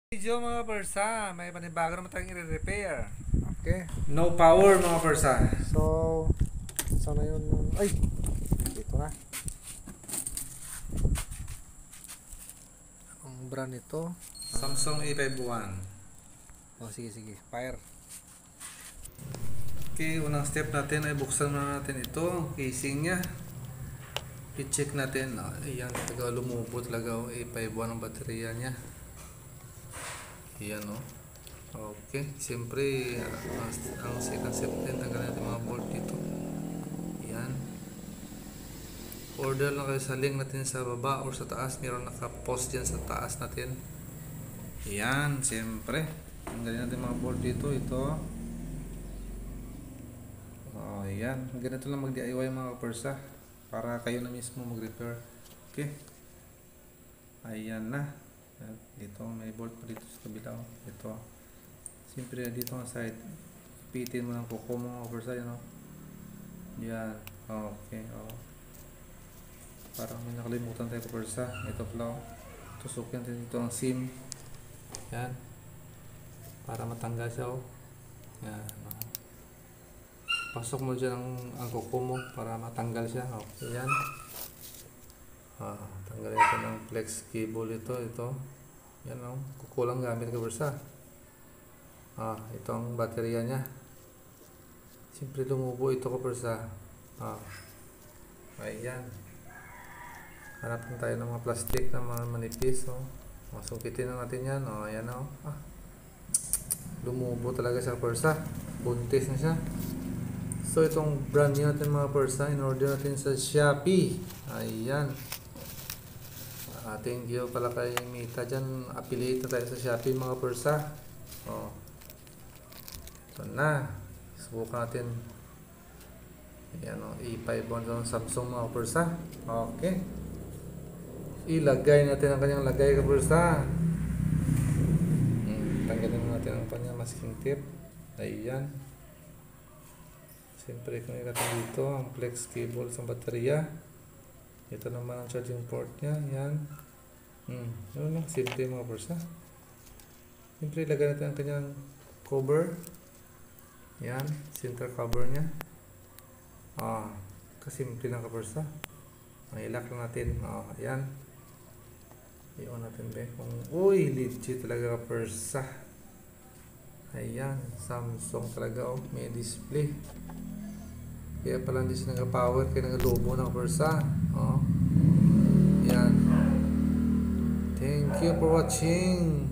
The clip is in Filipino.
Video mga persa, may panibago naman tayong i-repair. Okay. No power mga persa. So, sana yun. Ay! Dito na. Ang brand nito? Samsung A51. Oh, sige. Fire. Okay, unang step natin ay buksan na natin ito. Ang casing nya. I-check natin. Ayan, talaga lumubo talaga. A51 ang baterya nya. Ayan o. Okay. Siyempre, ang second step din, tanggalin natin mga bolt dito. Ayan. Order lang kayo sa link natin sa baba or sa taas. Meron naka-post dyan sa taas natin. Ayan. Siyempre. Tanggalin natin mga bolt dito. Ito. Ayan. Ganito lang mag-DIY mga kapersa. Para kayo na mismo mag-repair. Okay. Ayan na. Dito may bolt pa dito sa kabila. Ito siyempre dito ang side, pitin mo ng kuko mo over side, no? Yan. Okay. Parang may nakalimutan tayo kapersa. Ito pala, tusukin natin dito ang SIM. Yan, para matanggal siya. Yan. Pasok mo dyan ang kuko mo para matanggal siya. Okay. Yan. Tanggalin ito ng flex cable ito. Yan o. Kukulang gamit kapersa. Ito ang baterya nya. Siyempre lumubo ito kapersa. Ayan. Hanapin tayo ng mga plastic na mga manipis. Masukitin na natin yan. Ayan o. Lumubo talaga siya kapersa. Buntis na siya. So itong brand new natin mga kapersa, in-order natin sa Shopee. Ayan. Thank you pala kay Mita dyan. Affiliate na tayo sa Shopee mga kapersa. Ito na. Subukan natin. Ayan o. A51 Samsung mga kapersa. Okay. Ilagay natin ang kanyang lagay kapersa. Tanggalin natin ang kanyang masking tip. Ayan. Siyempre kung ikatan dito ang flex cable sa baterya. Ito naman ang charging port nya. Yan. Yun lang. Simple mga kapersa. Siyempre ilagay natin ang kanyang cover. Yan. Center cover nya. Kasimple lang kapersa. Ilak lang natin. Ayan. Iwan natin ba. Uy, legit talaga kapersa. Ayan. Samsung talaga. May display. Kaya pala hindi siya nag-power, kaya nag-lobo na kapersa. Yan. Thank you for watching.